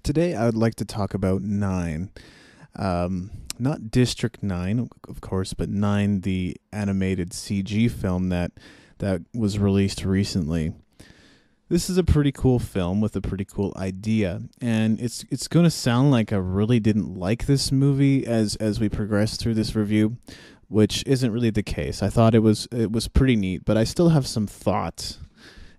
Today, I would like to talk about Nine. Not District 9, of course, but Nine, the animated CG film that was released recently. This is a pretty cool film with a pretty cool idea, and it's going to sound like I really didn't like this movie as we progress through this review, which isn't really the case. I thought it was pretty neat, but I still have some thoughts.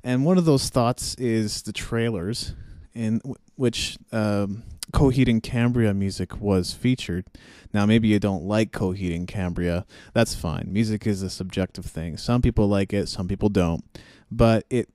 And one of those thoughts is the trailers, in which Coheed and Cambria music was featured. Now, maybe you don't like Coheed and Cambria. That's fine. Music is a subjective thing. Some people like it, some people don't. But it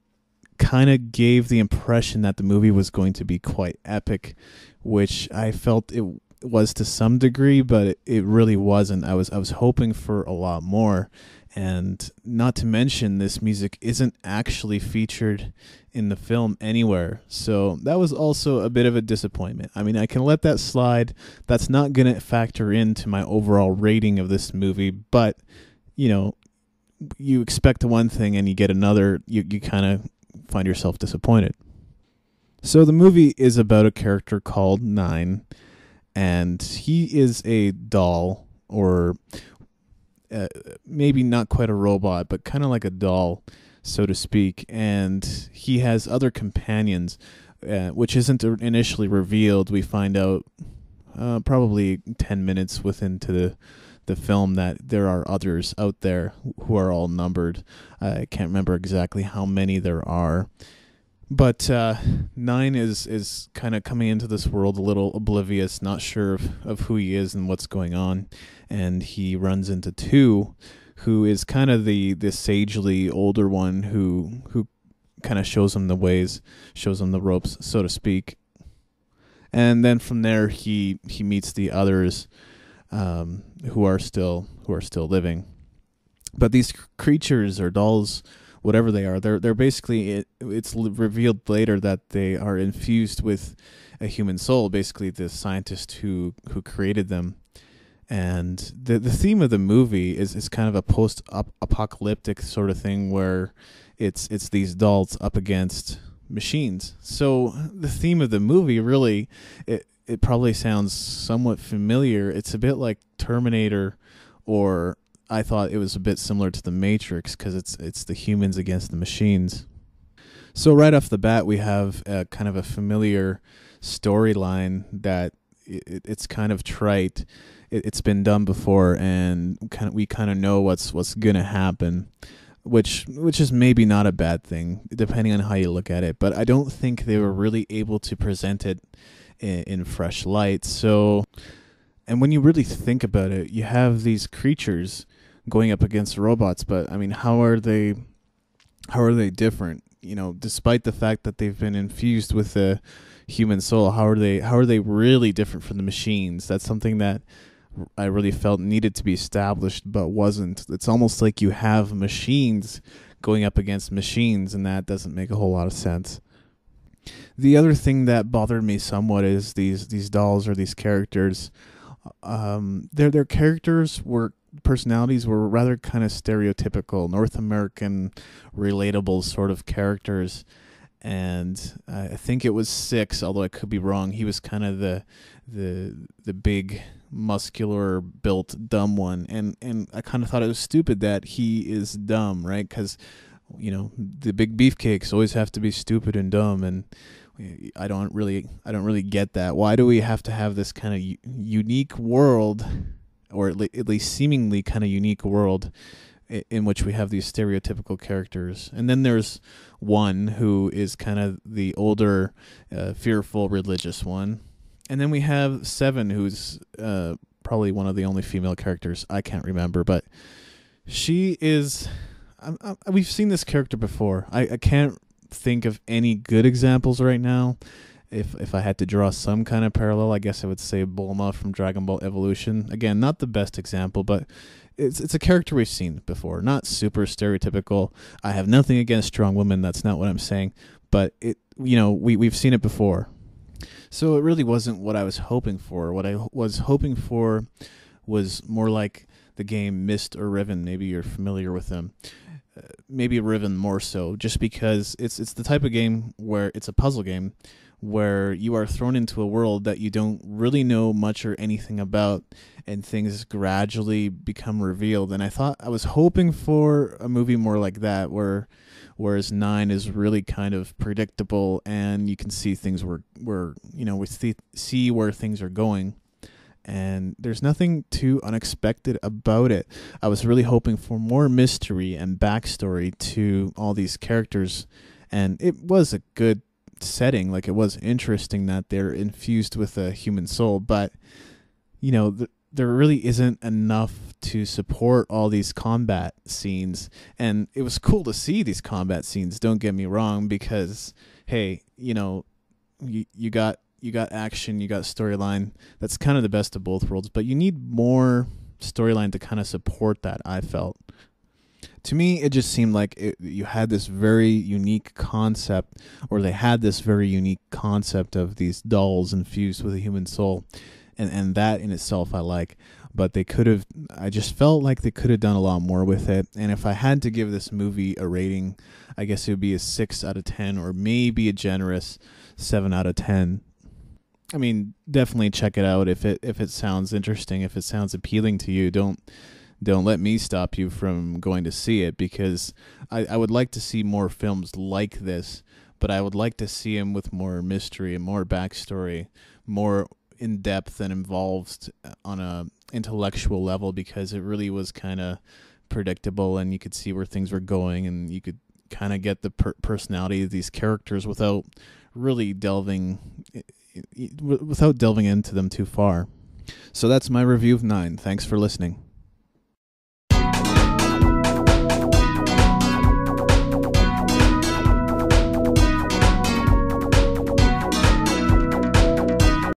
kind of gave the impression that the movie was going to be quite epic, which I felt it was to some degree, but it really wasn't. I was hoping for a lot more, and not to mention this music isn't actually featured in the film anywhere. So that was also a bit of a disappointment. I mean, I can let that slide. That's not going to factor into my overall rating of this movie, but you know, you expect one thing and you get another, you kind of find yourself disappointed. So the movie is about a character called Nine, and he is a doll, or maybe not quite a robot, but kind of like a doll, so to speak. And he has other companions, which isn't initially revealed. We find out probably 10 minutes within to the film that there are others out there who are all numbered. I can't remember exactly how many there are. But Nine is kind of coming into this world a little oblivious, not sure of who he is and what's going on. And he runs into Two, who is kind of the sagely older one who kind of shows him the ways, shows him the ropes, so to speak. And then from there, he meets the others who are still living. But these creatures or dolls, whatever they are, they're basically, it's revealed later that they are infused with a human soul, basically the scientist who created them. And the theme of the movie is kind of a post-apocalyptic sort of thing where it's these dolls up against machines. So the theme of the movie really, it probably sounds somewhat familiar. It's a bit like Terminator, or I thought it was a bit similar to The Matrix because it's the humans against the machines. So right off the bat, we have kind of a familiar storyline that it's kind of trite. It's been done before, and we kind of know what's gonna happen, which is maybe not a bad thing depending on how you look at it. But I don't think they were really able to present it in fresh light. So, and when you really think about it, you have these creatures going up against robots, but I mean, how are they different? You know, despite the fact that they've been infused with a human soul, how are they really different from the machines? That's something that I really felt needed to be established, but wasn't. It's almost like you have machines going up against machines, and that doesn't make a whole lot of sense. The other thing that bothered me somewhat is these dolls or these characters. Their characters were personalities were rather kind of stereotypical North American relatable sort of characters, and I think it was Six, although I could be wrong. He was kind of the big muscular built dumb one, and I kind of thought it was stupid that he is dumb, right? Because the big beefcakes always have to be stupid and dumb, and I don't really get that. Why do we have to have this kind of unique world, or at least seemingly kind of unique world, in which we have these stereotypical characters? And then there's one who is kind of the older, fearful, religious one. And then we have Seven, who's probably one of the only female characters. I can't remember, but she is... we've seen this character before. I can't think of any good examples right now. If I had to draw some kind of parallel, I guess I would say Bulma from Dragon Ball Evolution. Again, not the best example, but it's a character we've seen before. Not super stereotypical. I have nothing against strong women. That's not what I'm saying. But we've seen it before. So it really wasn't what I was hoping for. What I was hoping for was more like the game Myst or Riven. Maybe you're familiar with them. Maybe Riven more so, just because it's the type of game where it's a puzzle game where you are thrown into a world that you don't really know much or anything about, and things gradually become revealed. And I was hoping for a movie more like that, whereas 9 is really kind of predictable, and you can see things we see where things are going, and there's nothing too unexpected about it. I was really hoping for more mystery and backstory to all these characters, and it was a good setting. Like, it was interesting that they're infused with a human soul, but there really isn't enough to support all these combat scenes. And it was cool to see these combat scenes, don't get me wrong, because hey, you got action, you got storyline. That's kind of the best of both worlds, but you need more storyline to kind of support that, I felt. To me, it just seemed like you had this very unique concept, or they had this very unique concept of these dolls infused with a human soul, and that in itself I like. But I just felt like they could have done a lot more with it. And if I had to give this movie a rating, I guess it would be a 6 out of 10, or maybe a generous 7 out of 10. I mean, definitely check it out if it sounds interesting, if it sounds appealing to you. Don't let me stop you from going to see it, because I would like to see more films like this, but I would like to see them with more mystery and more backstory, more in depth and involved on a intellectual level, because it really was kind of predictable, and you could see where things were going, and you could kind of get the personality of these characters without really delving into them too far. So that's my review of 9. Thanks for listening.